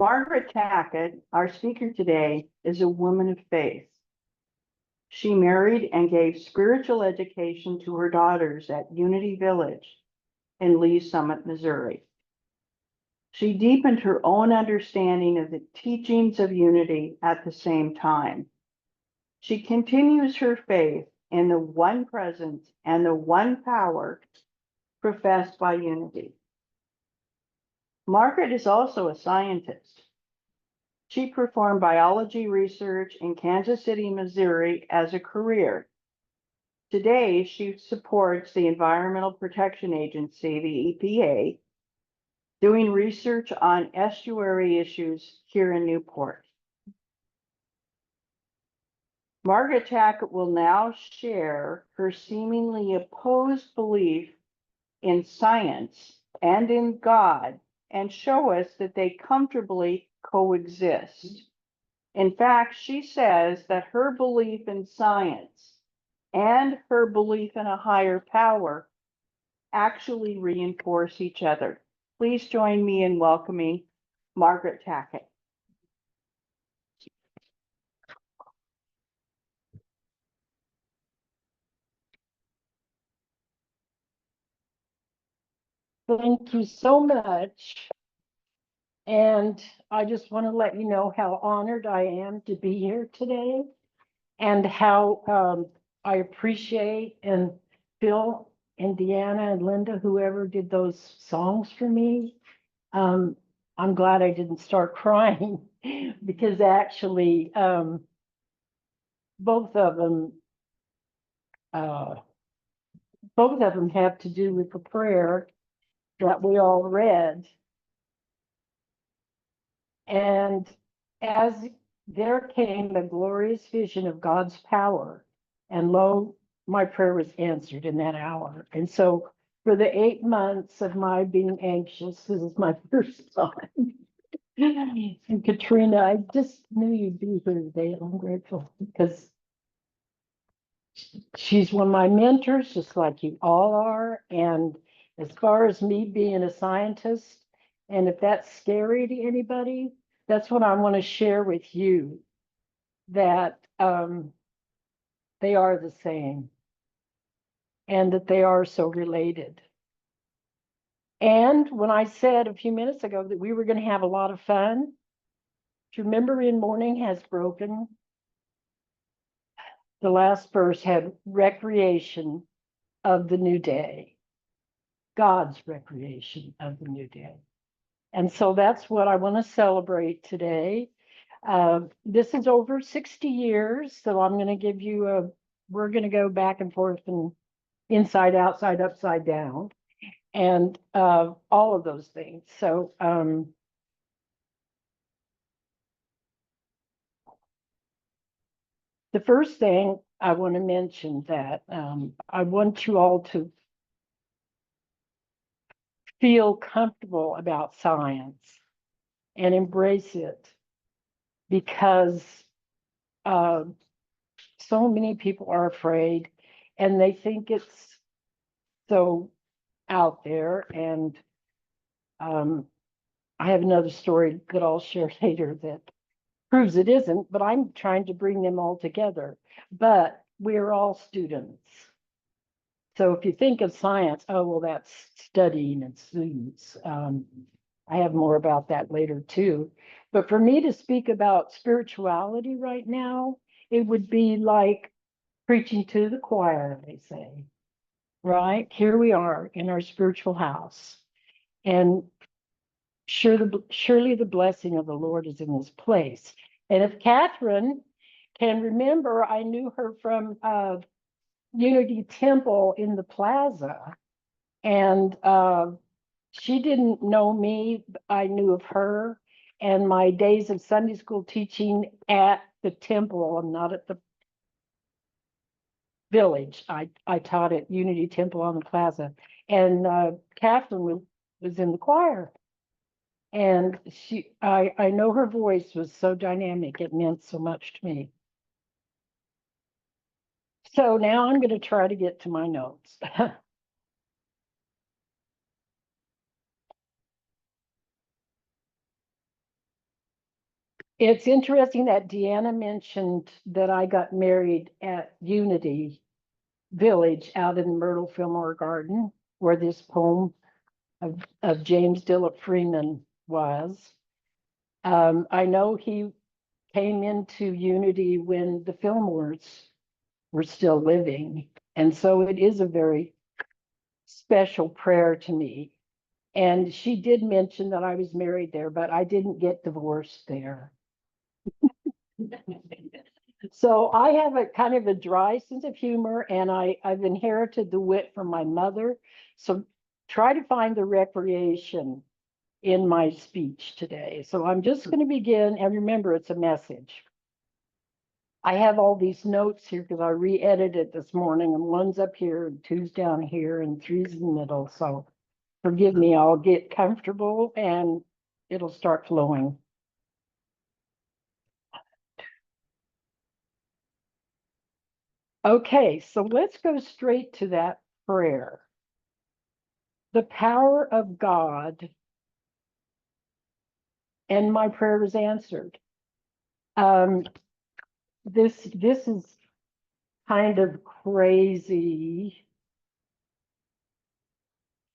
Margaret Tackett, our speaker today, is a woman of faith. She married and gave spiritual education to her daughters at Unity Village in Lee's Summit, Missouri. She deepened her own understanding of the teachings of unity at the same time. She continues her faith in the one presence and the one power professed by unity. Margaret is also a scientist. She performed biology research in Kansas City, Missouri as a career. Today, she supports the Environmental Protection Agency, the EPA, doing research on estuary issues here in Newport. Margaret Tackett will now share her seemingly opposed belief in science and in God and show us that they comfortably coexist. In fact, she says that her belief in science and her belief in a higher power actually reinforce each other. Please join me in welcoming Margaret Tackett. Thank you so much. And I just want to let you know how honored I am to be here today and how I appreciate and Phil and Deanna and Linda, whoever did those songs for me. I'm glad I didn't start crying because actually both of them have to do with the prayer that we all read. And as there came a glorious vision of God's power, and lo, my prayer was answered in that hour. And so for the 8 months of my being anxious, this is my first time. And Katrina, I just knew you'd be here today. I'm grateful because she's one of my mentors, just like you all are. And as far as me being a scientist, and if that's scary to anybody, that's what I want to share with you, that they are the same and that they are so related. And when I said a few minutes ago that we were going to have a lot of fun, do you remember in Morning Has Broken? The last verse had recreation of the new day, God's recreation of the new day. And so that's what I want to celebrate today. This is over 60 years, so I'm going to give you we're going to go back and forth and inside, outside, upside down, and all of those things. So the first thing I want to mention that I want you all to feel comfortable about science and embrace it, because so many people are afraid and they think it's so out there. And I have another story that I'll share later that proves it isn't, but I'm trying to bring them all together. But we're all students. So if you think of science, oh, well, that's studying and students. I have more about that later too. But for me to speak about spirituality right now, it would be like preaching to the choir, they say, right? Here we are in our spiritual house. And surely the blessing of the Lord is in this place. And if Catherine can remember, I knew her from Unity Temple in the plaza. And she didn't know me, I knew of her. And my days of Sunday school teaching at the temple, I'm not at the village. I taught at Unity Temple on the plaza. And Catherine was in the choir. And I know her voice was so dynamic, it meant so much to me. So now I'm going to try to get to my notes. It's interesting that Deanna mentioned that I got married at Unity Village out in Myrtle Fillmore Garden, where this poem of James Dillip Freeman was. I know he came into Unity when the Fillmores were still living. And so it is a very special prayer to me. And she did mention that I was married there, but I didn't get divorced there. So I have a kind of a dry sense of humor, and I've inherited the wit from my mother. So try to find the recreation in my speech today. So I'm just going to begin, and remember, it's a message. I have all these notes here because I re-edited this morning, and one's up here, and two's down here, and three's in the middle. So forgive me, I'll get comfortable and it'll start flowing. Okay, so let's go straight to that prayer. The power of God, and my prayer is answered. This is kind of crazy.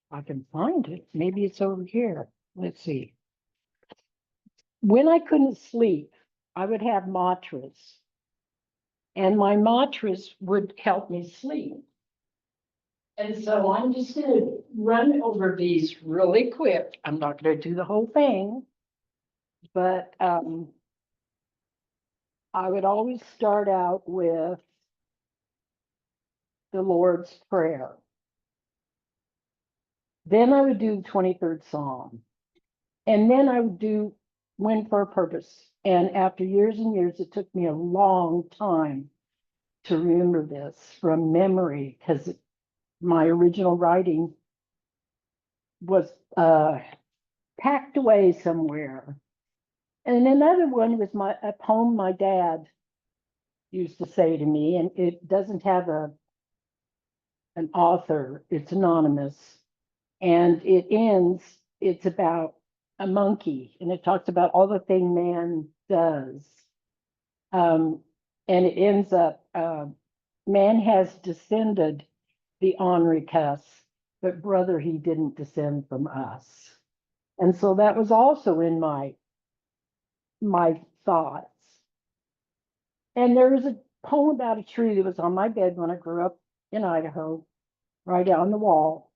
I can find it. Maybe it's over here. Let's see. When I couldn't sleep, I would have mantras, and my mantras would help me sleep. And so I'm just going to run over these really quick. I'm not going to do the whole thing, but I would always start out with the Lord's Prayer. Then I would do the 23rd Psalm. And then I would do When for a Purpose. And after years and years, it took me a long time to remember this from memory, because my original writing was packed away somewhere. And another one was a poem my dad used to say to me, and it doesn't have an author, it's anonymous. And it's about a monkey, and it talks about all the thing man does. And it ends up, man has descended the ornery cuss, but brother, he didn't descend from us. And so that was also in my thoughts. And there was a poem about a tree that was on my bed when I grew up in Idaho, right on the wall.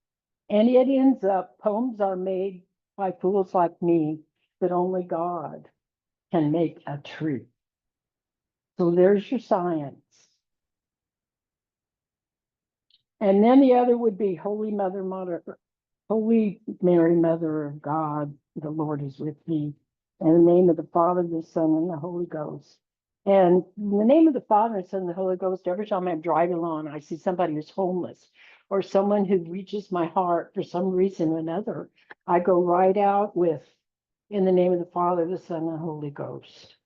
And it ends up, poems are made by fools like me, but only God can make a tree. So there's your science. And then the other would be Holy Mary, Mother of God, the Lord is with me. In the name of the Father, the Son, and the Holy Ghost. And in the name of the Father, and Son, and the Holy Ghost, every time I'm driving along, I see somebody who's homeless or someone who reaches my heart for some reason or another, I go right out with, in the name of the Father, the Son, and the Holy Ghost.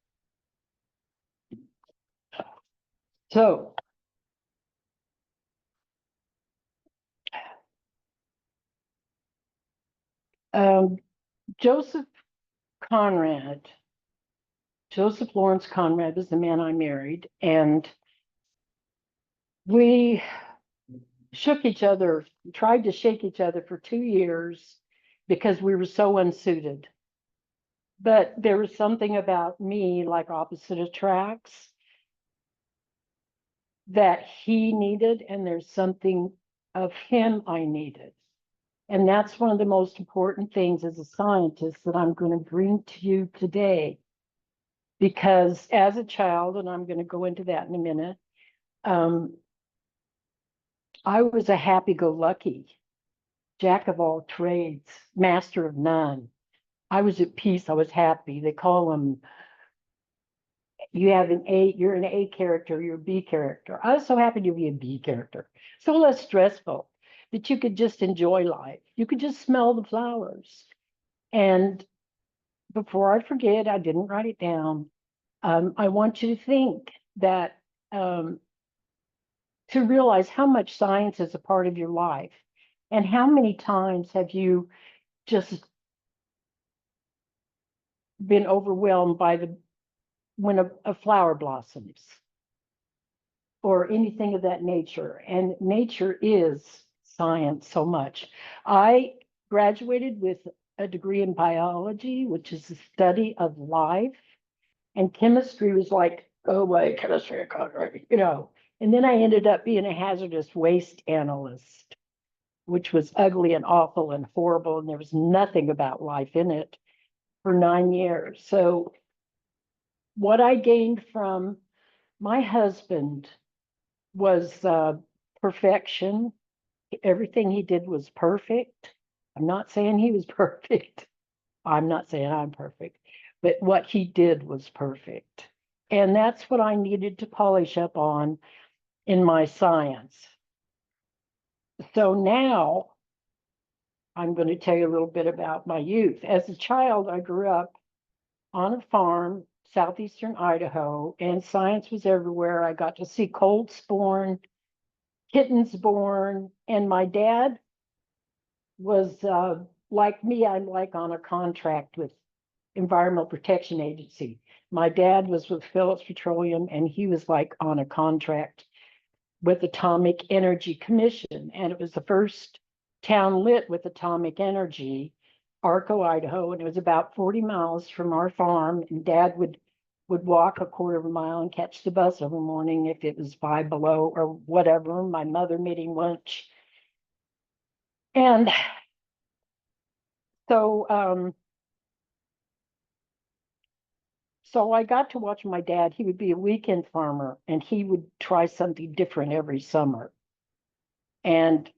So, Joseph Lawrence Conrad was the man I married, and we tried to shake each other for 2 years because we were so unsuited. But there was something about me, like opposite attracts, that he needed, and there's something of him I needed. And that's one of the most important things as a scientist that I'm going to bring to you today. Because as a child, and I'm going to go into that in a minute, I was a happy-go-lucky, jack of all trades, master of none. I was at peace. I was happy. They call them, you're an A character, you're a B character. I was so happy to be a B character. So less stressful that you could just enjoy life. You could just smell the flowers. And before I forget, I didn't write it down. I want you to think that to realize how much science is a part of your life, and how many times have you just been overwhelmed by the when a flower blossoms or anything of that nature. And nature is science so much. I graduated with a degree in biology, which is the study of life. And chemistry was like, oh, my chemistry, you know. And then I ended up being a hazardous waste analyst, which was ugly and awful and horrible. And there was nothing about life in it for 9 years. So, what I gained from my husband was perfection. Everything he did was perfect. I'm not saying he was perfect. I'm not saying I'm perfect, but what he did was perfect. And that's what I needed to polish up on in my science. So now I'm going to tell you a little bit about my youth. As a child, I grew up on a farm, southeastern Idaho, and science was everywhere. I got to see colts born, kittens born, and my dad was like me. I'm like on a contract with Environmental Protection Agency. My dad was with Phillips Petroleum, and he was like on a contract with Atomic Energy Commission, and it was the first town lit with atomic energy, Arco, Idaho, and it was about 40 miles from our farm. And Dad would walk a quarter of a mile and catch the bus every morning if it was 5 below or whatever. My mother made him lunch, and so so I got to watch my dad. He would be a weekend farmer, and he would try something different every summer. And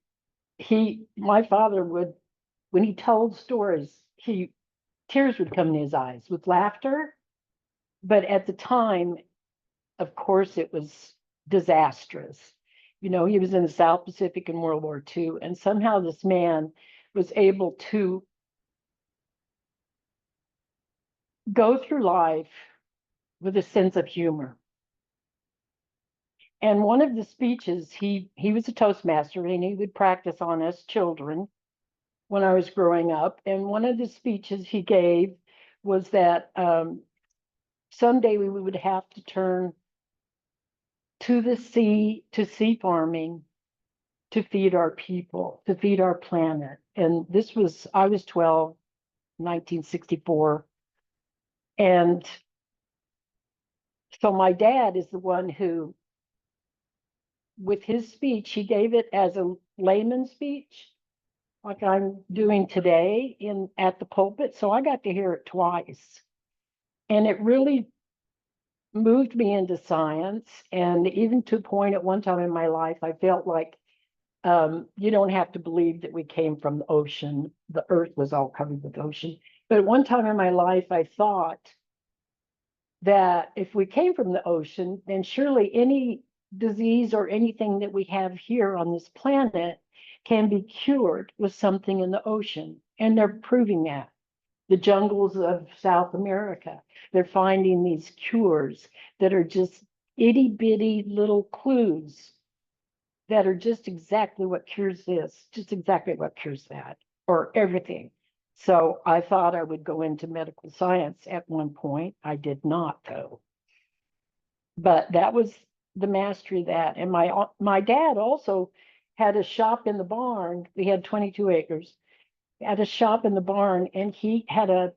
my father would, when he told stories, tears would come in his eyes with laughter. But at the time, of course, it was disastrous. You know, he was in the South Pacific in World War II, and somehow this man was able to go through life with a sense of humor. And one of the speeches, he was a Toastmaster, and he would practice on us children when I was growing up. And one of the speeches he gave was that someday we would have to turn to the sea, to sea farming, to feed our people, to feed our planet. And I was 12, 1964. And so my dad is the one who, with his speech, he gave it as a layman speech, like I'm doing today at the pulpit. So I got to hear it twice. And it really moved me into science. And even to a point at one time in my life, I felt like you don't have to believe that we came from the ocean. The earth was all covered with ocean. But at one time in my life, I thought that if we came from the ocean, then surely any disease or anything that we have here on this planet can be cured with something in the ocean. And they're proving that. The jungles of South America, they're finding these cures that are just itty bitty little clues that are just exactly what cures this, just exactly what cures that, or everything. So I thought I would go into medical science at one point. I did not, though. But that was the mastery of that. And my dad also had a shop in the barn. We had 22 acres. Had a shop in the barn, and he had a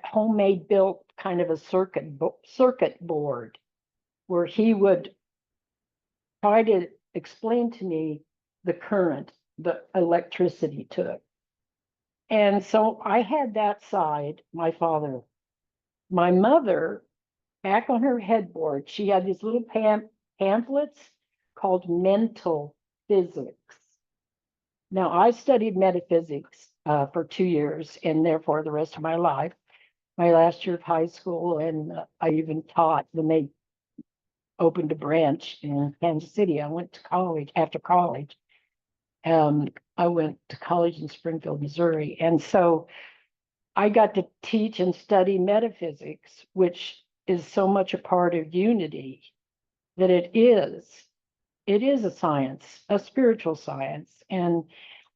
homemade built kind of a circuit board where he would try to explain to me the current, the electricity to it. And so I had that side, my father. My mother, back on her headboard, she had these little pamphlets called mental physics. Now, I studied metaphysics for 2 years, and therefore the rest of my life, my last year of high school, and I even taught when they opened a branch in Kansas City. I went to college after college. I went to college in Springfield, Missouri. And so I got to teach and study metaphysics, which is so much a part of unity that it is a science, a spiritual science. And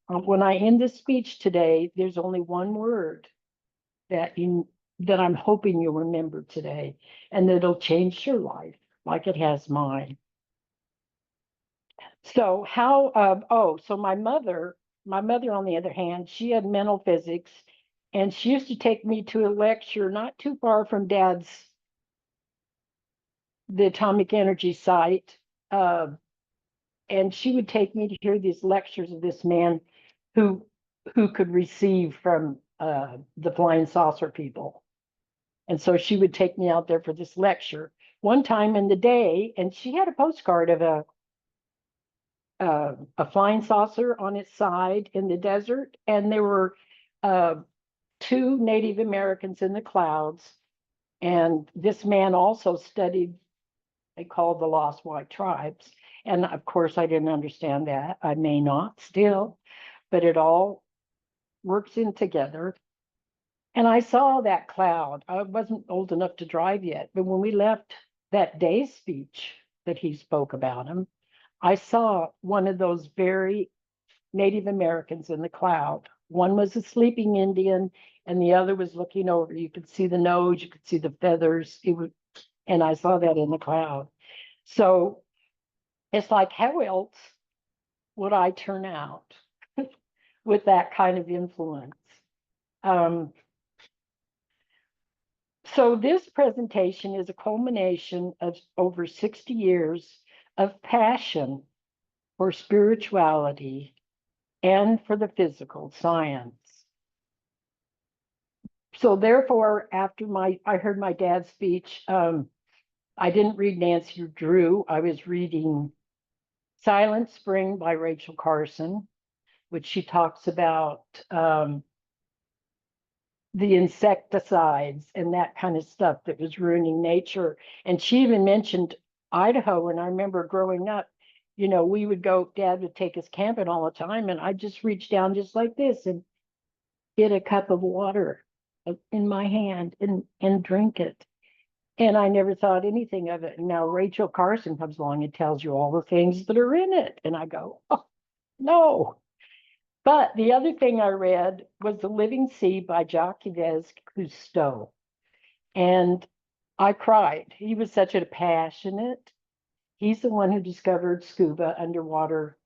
when I end this speech today, there's only one word that that I'm hoping you'll remember today, and that it'll change your life like it has mine. So so my mother, on the other hand, she had mental physics, and she used to take me to a lecture not too far from Dad's, the atomic energy site. And she would take me to hear these lectures of this man who could receive from the flying saucer people. And so she would take me out there for this lecture one time in the day, and she had a postcard of a flying saucer on its side in the desert, and there were two Native Americans in the clouds. And this man also studied, they called the Lost White Tribes. And of course, I didn't understand that. I may not still, but it all works in together. And I saw that cloud. I wasn't old enough to drive yet, but when we left that day's speech that he spoke about him, I saw one of those very Native Americans in the cloud. One was a sleeping Indian, and the other was looking over. You could see the nose, you could see the feathers. And I saw that in the cloud. So it's like, how else would I turn out with that kind of influence? So this presentation is a culmination of over 60 years of passion for spirituality and for the physical science. So therefore, after I heard my dad's speech, I didn't read Nancy Drew. I was reading Silent Spring by Rachel Carson, which she talks about the insecticides and that kind of stuff that was ruining nature. And she even mentioned Idaho. And I remember growing up, we would go, Dad would take us camping all the time, and I'd just reach down just like this and get a cup of water in my hand and drink it. And I never thought anything of it. And now Rachel Carson comes along and tells you all the things that are in it. And I go, oh, no. But the other thing I read was The Living Sea by Jacques Cousteau. And I cried. He was such a passionate. He's the one who discovered scuba underwater,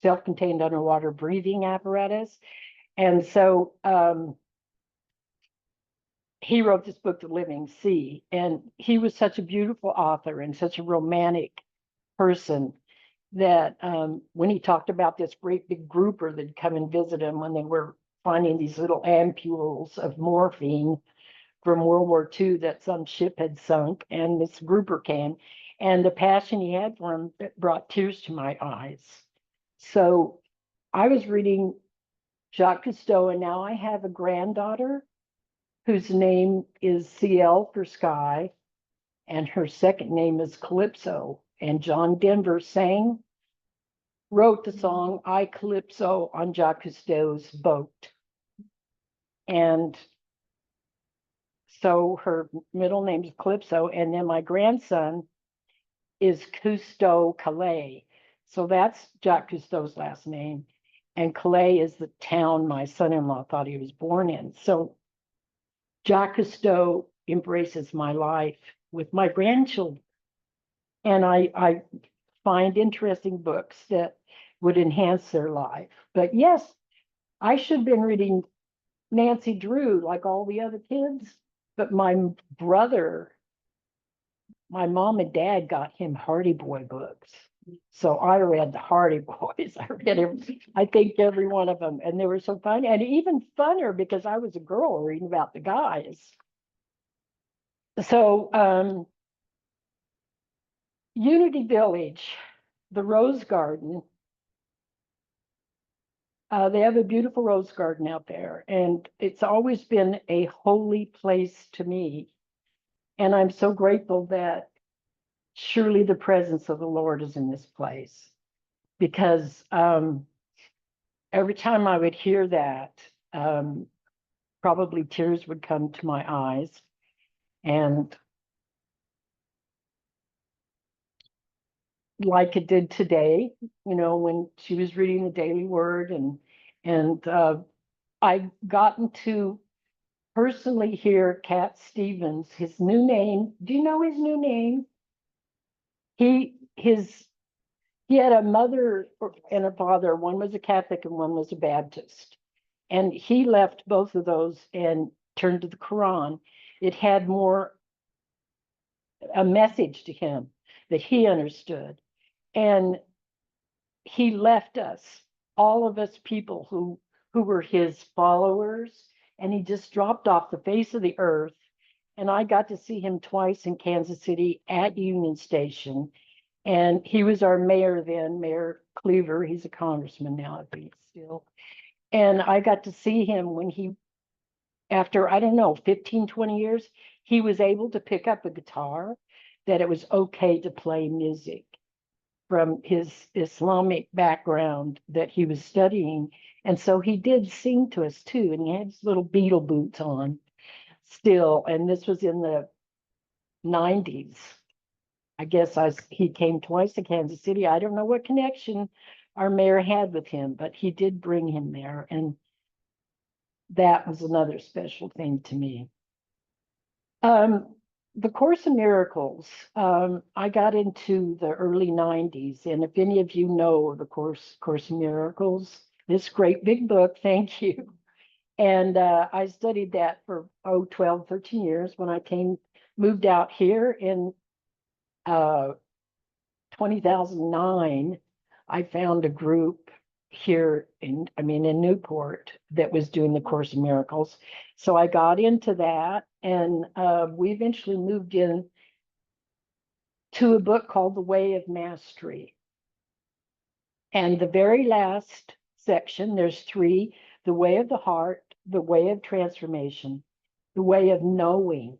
self-contained underwater breathing apparatus. And so he wrote this book, The Living Sea, and he was such a beautiful author and such a romantic person that when he talked about this great big grouper that'd come and visit him when they were finding these little ampules of morphine from World War II that some ship had sunk, and this grouper came, and the passion he had for him brought tears to my eyes. So I was reading Jacques Cousteau, and now I have a granddaughter whose name is CL for Sky, and her second name is Calypso. And John Denver wrote the song I Calypso on Jacques Cousteau's boat. And so her middle name is Calypso, and then my grandson is Cousteau Calais. So that's Jacques Cousteau's last name. And Calais is the town my son-in-law thought he was born in. So Jacques Cousteau embraces my life with my grandchildren. And I find interesting books that would enhance their life. But yes, I should have been reading Nancy Drew like all the other kids. But my brother, my mom and dad got him Hardy Boy books. So I read the Hardy Boys. I think every one of them. And they were so funny. And even funner because I was a girl reading about the guys. So Unity Village, the Rose Garden, they have a beautiful rose garden out there, and it's always been a holy place to me. And I'm so grateful that surely the presence of the Lord is in this place, because every time I would hear that, probably tears would come to my eyes. And like it did today, when she was reading the Daily Word, and I've gotten to personally hear Cat Stevens, his new name. Do you know his new name? His he had a mother and a father. One was a Catholic and one was a Baptist. And he left both of those and turned to the Quran. It had more a message to him that he understood. And he left us, all of us people who were his followers, and he just dropped off the face of the earth. And I got to see him twice in Kansas City at Union Station. And he was our mayor then, Mayor Cleaver. He's a congressman now, I think, still. And I got to see him when he, after, I don't know, 15, 20 years, he was able to pick up a guitar, that it was okay to play music from his Islamic background that he was studying. And so he did sing to us too. And he had his little Beatle boots on still. And this was in the 90s. I guess he came twice to Kansas City. I don't know what connection our mayor had with him, but he did bring him there. And that was another special thing to me. The Course in Miracles, I got into the early 90s. And if any of you know the Course in Miracles, this great big book, thank you. And I studied that for 12, 13 years when I moved out here in 2009. I found a group here in Newport that was doing the Course in Miracles. So I got into that, and we eventually moved in to a book called The Way of Mastery. And the very last section, there's three: the way of the heart, the way of transformation, the way of knowing.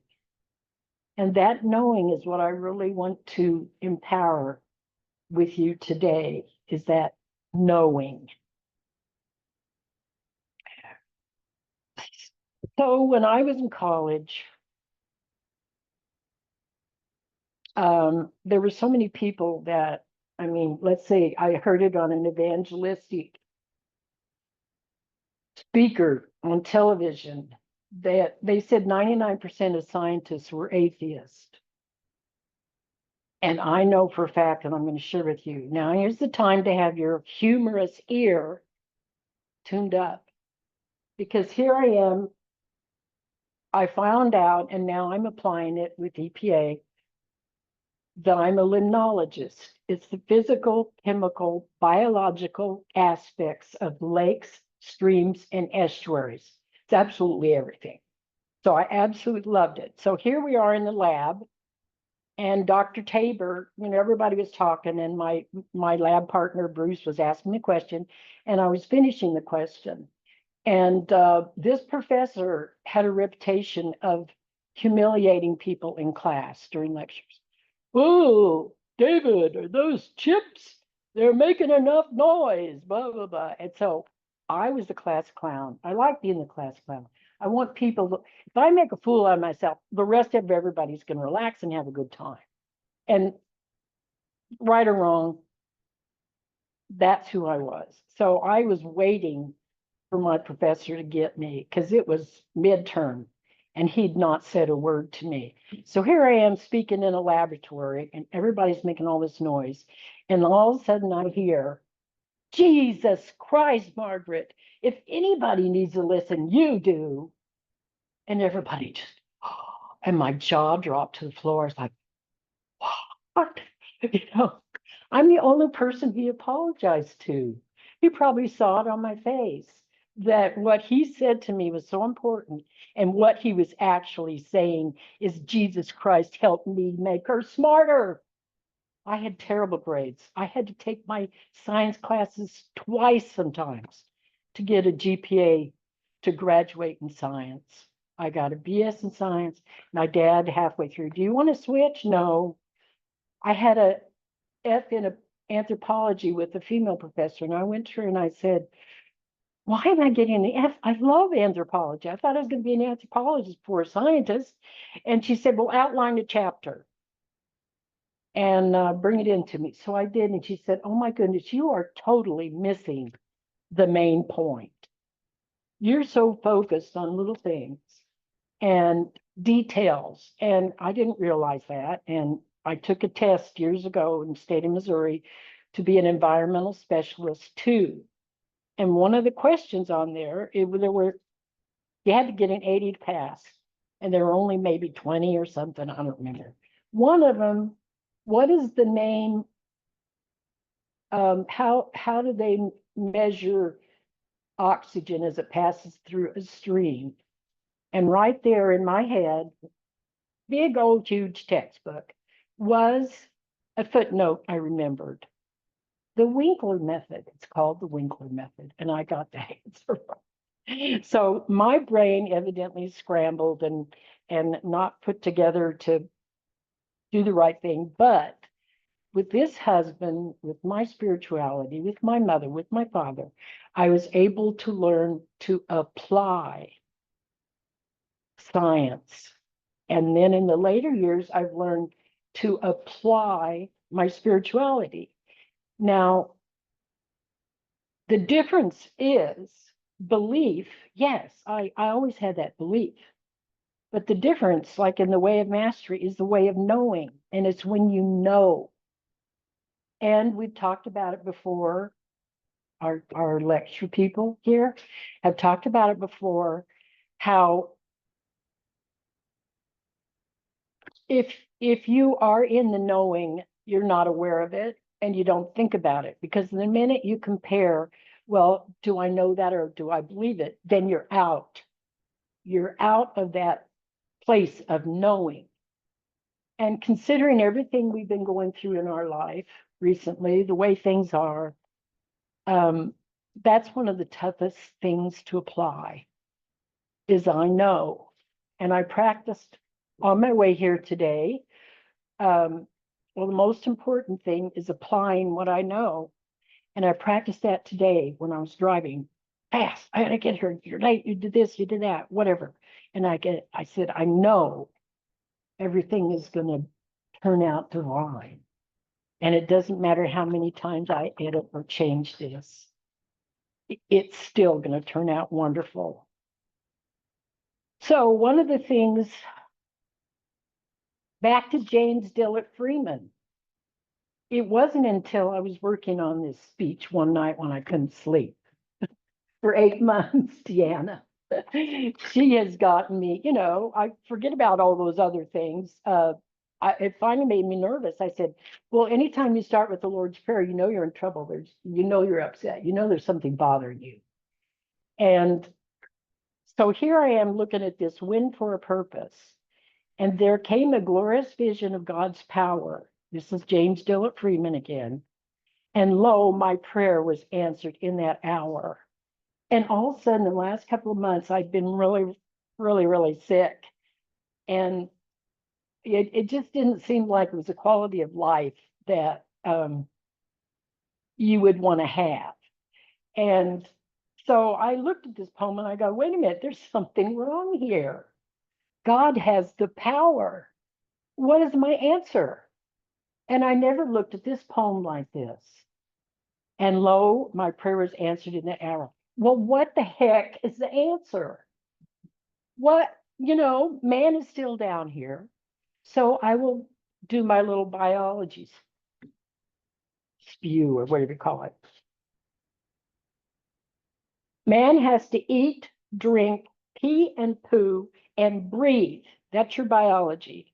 And that knowing is what I really want to empower with you today, is that knowing. So when I was in college, there were so many people that, let's say I heard it on an evangelistic speaker on television, that they said 99% of scientists were atheists. And I know for a fact, and I'm going to share with you. Now, here's the time to have your humorous ear tuned up, because here I am. I found out, and now I'm applying it with EPA, that I'm a limnologist. It's the physical, chemical, biological aspects of lakes, streams, and estuaries. It's absolutely everything. So I absolutely loved it. So here we are in the lab, and Dr. Tabor, everybody was talking, and my lab partner, Bruce, was asking the question, and I was finishing the question. And this professor had a reputation of humiliating people in class during lectures. Oh, David, are those chips? They're making enough noise, blah, blah, blah. And so I was the class clown. I like being the class clown. I want people to, if I make a fool out of myself, the rest of everybody's going to relax and have a good time. And right or wrong, that's who I was. So I was waiting for my professor to get me, because it was midterm and he'd not said a word to me. So here I am speaking in a laboratory and everybody's making all this noise. And all of a sudden I hear, Jesus Christ, Margaret, if anybody needs to listen, you do. And everybody just, and my jaw dropped to the floor. It's like, what? I'm the only person he apologized to. He probably saw it on my face that what he said to me was so important. And what he was actually saying is, Jesus Christ, help me make her smarter. I had terrible grades. I had to take my science classes twice sometimes to get a GPA to graduate in science. I got a BS in science. My dad halfway through, do you want to switch? No. I had a F in anthropology with a female professor, and I went to her and I said, why am I getting the F? I love anthropology. I thought I was going to be an anthropologist before a scientist. And she said, well, outline a chapter and bring it into me. So I did. And she said, oh my goodness, you are totally missing the main point. You're so focused on little things. and details. And I didn't realize that. And I took a test years ago in the state of Missouri to be an environmental specialist too. And one of the questions on there, you had to get an 80 to pass, and there were only maybe 20 or something. I don't remember. One of them, what is the name? How do they measure oxygen as it passes through a stream? And right there in my head, big old huge textbook, was a footnote I remembered. The Winkler method. It's called the Winkler method, and I got the answer right. So my brain evidently scrambled and not put together to do the right thing. But with this husband, with my spirituality, with my mother, with my father, I was able to learn to apply science. And then in the later years, I've learned to apply my spirituality. Now, the difference is belief. Yes, I always had that belief. But the difference, like in the way of mastery, is the way of knowing. And it's when you know. And we've talked about it before. Our lecture people here have talked about it before, how if you are in the knowing, you're not aware of it and you don't think about it, because the minute you compare, well, do I know that or do I believe it? Then you're out. You're out of that place of knowing. And considering everything we've been going through in our life recently, the way things are, that's one of the toughest things to apply, is I know. And I practiced on my way here today. Well, the most important thing is applying what I know. And I practiced that today when I was driving fast. I gotta get here. You're late. You did this, you did that, whatever. And I said, I know everything is going to turn out divine. And it doesn't matter how many times I edit or change this. It's still going to turn out wonderful. So one of the things, back to James Dillard Freeman, it wasn't until I was working on this speech one night when I couldn't sleep for 8 months, Deanna. She has gotten me, I forget about all those other things. It finally made me nervous. I said, well, anytime you start with the Lord's Prayer, you're in trouble. You're upset. There's something bothering you. And so here I am looking at this win for a purpose. And there came a glorious vision of God's power. This is James Dillard Freeman again. And lo, my prayer was answered in that hour. And all of a sudden, the last couple of months, I've been really, really, really sick. And it just didn't seem like it was a quality of life that you would want to have. And so I looked at this poem and I go, wait a minute, there's something wrong here. God has the power. What is my answer? And I never looked at this poem like this. And lo, my prayer was answered in the hour. Well, what the heck is the answer? Man is still down here. So I will do my little biology spew, or whatever you call it. Man has to eat, drink, pee and poo, and breathe. That's your biology.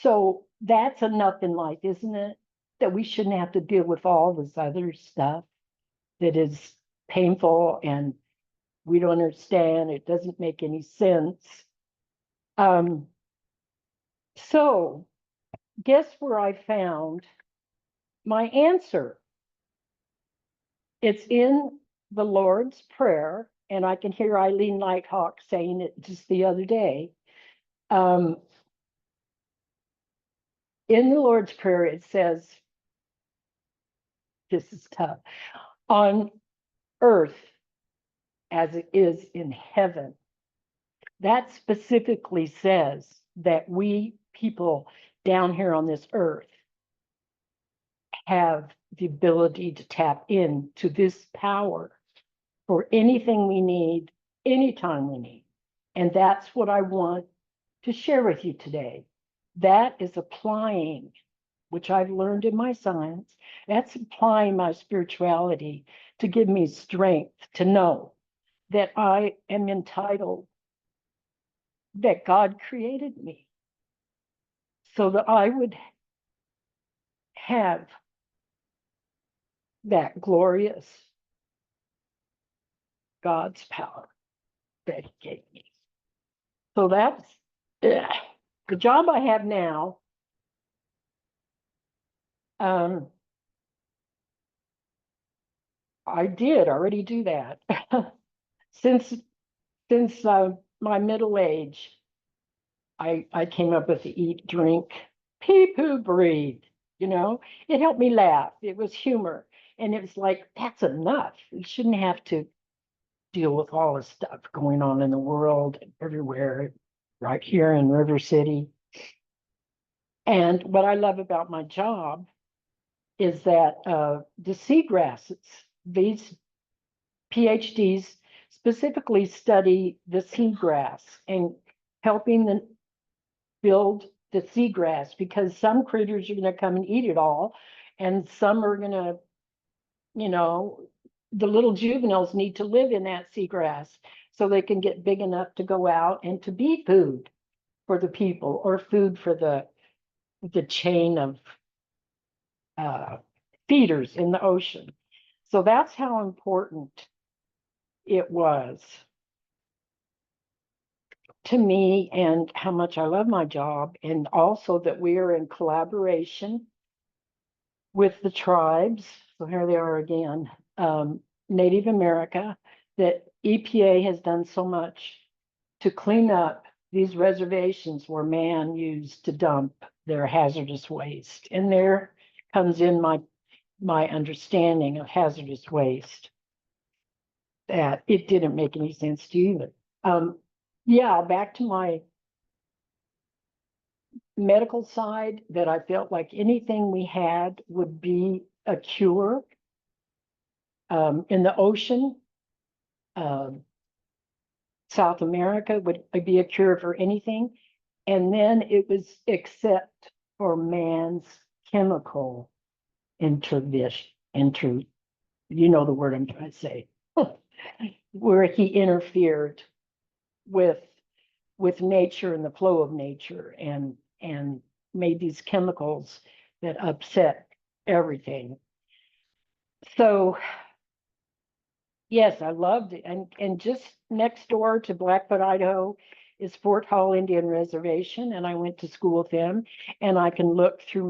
So that's enough in life, isn't it? That we shouldn't have to deal with all this other stuff that is painful and we don't understand. It doesn't make any sense. So guess where I found my answer? It's in the Lord's Prayer, and I can hear Eileen Nighthawk saying it just the other day. In the Lord's Prayer, it says, this is tough, on earth as it is in heaven. That specifically says that we people down here on this earth have the ability to tap into this power for anything we need, anytime we need. And that's what I want to share with you today. That is applying, which I've learned in my science, that's applying my spirituality to give me strength to know that I am entitled, that God created me so that I would have that glorious God's power that He gave me. So that's the job I have now. I did already do that since my middle age. I came up with the eat, drink, pee, poo, breathe. You know, it helped me laugh. It was humor, and it was like that's enough. We shouldn't have to deal with all the stuff going on in the world and everywhere, right here in River City. And what I love about my job is that the seagrasses, these PhDs specifically study the seagrass and helping them build the seagrass because some critters are going to come and eat it all, and some are going to, you know, the little juveniles need to live in that seagrass so they can get big enough to go out and to be food for the people or food for the chain of feeders in the ocean. So that's how important it was to me and how much I love my job, and also that we are in collaboration with the tribes. So here they are again, Native America, that EPA has done so much to clean up these reservations where man used to dump their hazardous waste. And there comes in my understanding of hazardous waste, that it didn't make any sense to you either. Yeah, back to my medical side, that I felt like anything we had would be a cure. In the ocean, South America would be a cure for anything. And then it was except for man's chemical intervention, you know the word I'm trying to say, where he interfered with nature and the flow of nature, and made these chemicals that upset everything. So yes, I loved it. And just next door to Blackfoot, Idaho is Fort Hall Indian Reservation, and I went to school with them, and I can look through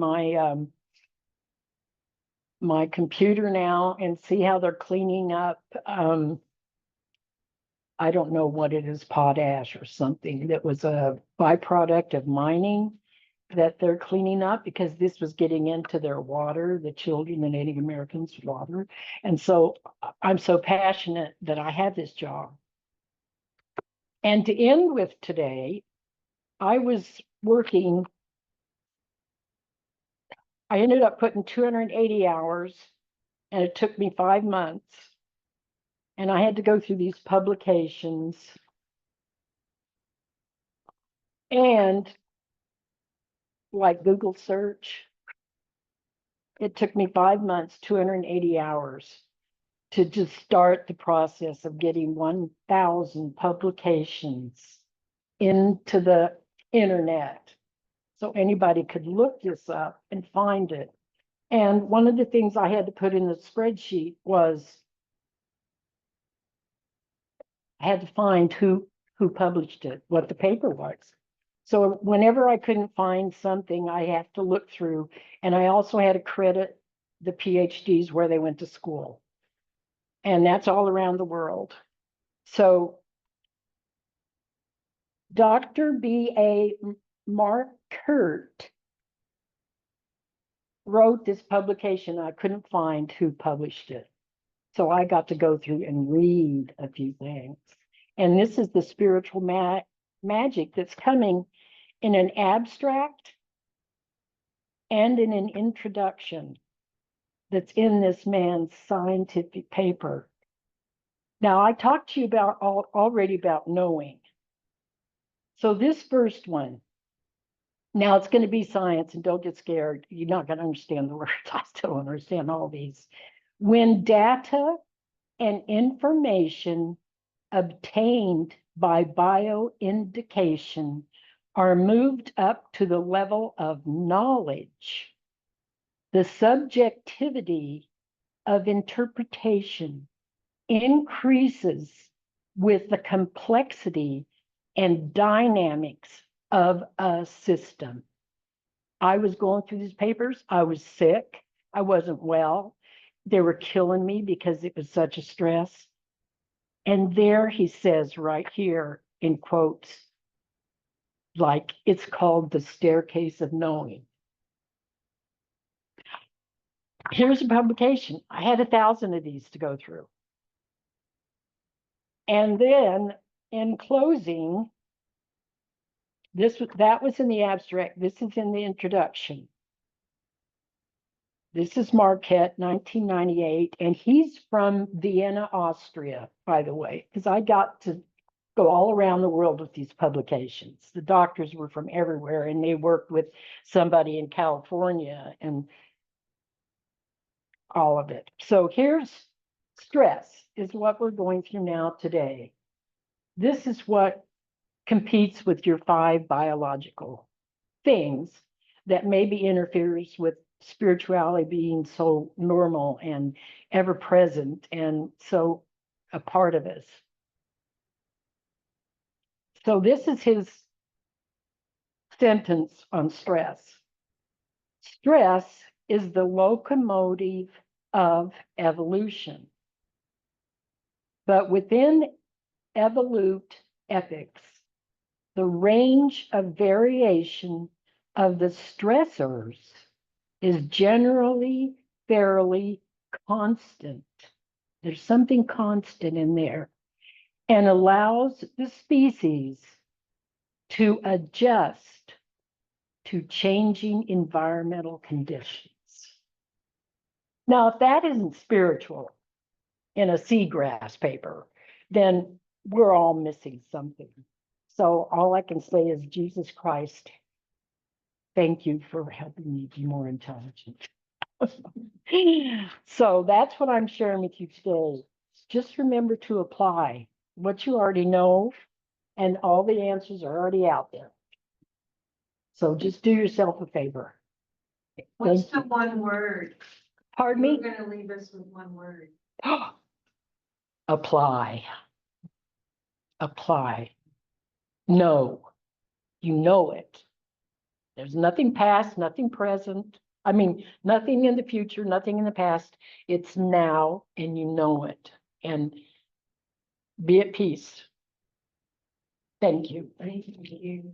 my computer now and see how they're cleaning up. I don't know what it is, potash or something that was a byproduct of mining that they're cleaning up, because this was getting into their water, the children, the Native Americans' water. And so I'm so passionate that I have this job. And to end with today, I was working, I ended up putting 280 hours, and it took me 5 months. And I had to go through these publications and like Google search. It took me 5 months, 280 hours to just start the process of getting 1,000 publications into the internet so anybody could look this up and find it. And one of the things I had to put in the spreadsheet was I had to find who published it, what the paper was. So whenever I couldn't find something, I have to look through, and I also had to credit the PhDs where they went to school. And that's all around the world. So Dr. B.A. Margaret wrote this publication. I couldn't find who published it. So I got to go through and read a few things. And this is the spiritual magic that's coming in an abstract and in an introduction that's in this man's scientific paper. Now, I talked to you about already about knowing. So this first one, now it's going to be science, and don't get scared. You're not going to understand the words. I still don't understand all these. When data and information obtained by bioindication are moved up to the level of knowledge, the subjectivity of interpretation increases with the complexity and dynamics of a system. I was going through these papers. I was sick. I wasn't well. They were killing me because it was such a stress. And there he says right here in quotes, like it's called the staircase of knowing. Here's a publication. I had 1,000 of these to go through. And then in closing, that was in the abstract. This is in the introduction. This is Margaret, 1998, and he's from Vienna, Austria, by the way, because I got to go all around the world with these publications. The doctors were from everywhere, and they worked with somebody in California and all of it. So here's stress is what we're going through now today. This is what competes with your 5 biological things that maybe interferes with spirituality being so normal and ever present and so a part of us. So this is his sentence on stress. Stress is the locomotive of evolution. But within evolute ethics, the range of variation of the stressors is generally fairly constant. There's something constant in there, and allows the species to adjust to changing environmental conditions. Now, if that isn't spiritual in a seagrass paper, then we're all missing something. So all I can say is, Jesus Christ, thank you for helping me be more intelligent. So that's what I'm sharing with you today. Just remember to apply what you already know, and all the answers are already out there. So just do yourself a favor. What's Thank the you. one word? Pardon me? You're gonna leave us with one word. Apply. Apply. Know. You know it. There's nothing past, nothing present. I mean, nothing in the future, nothing in the past. It's now, and you know it. And be at peace. Thank you. Thank you.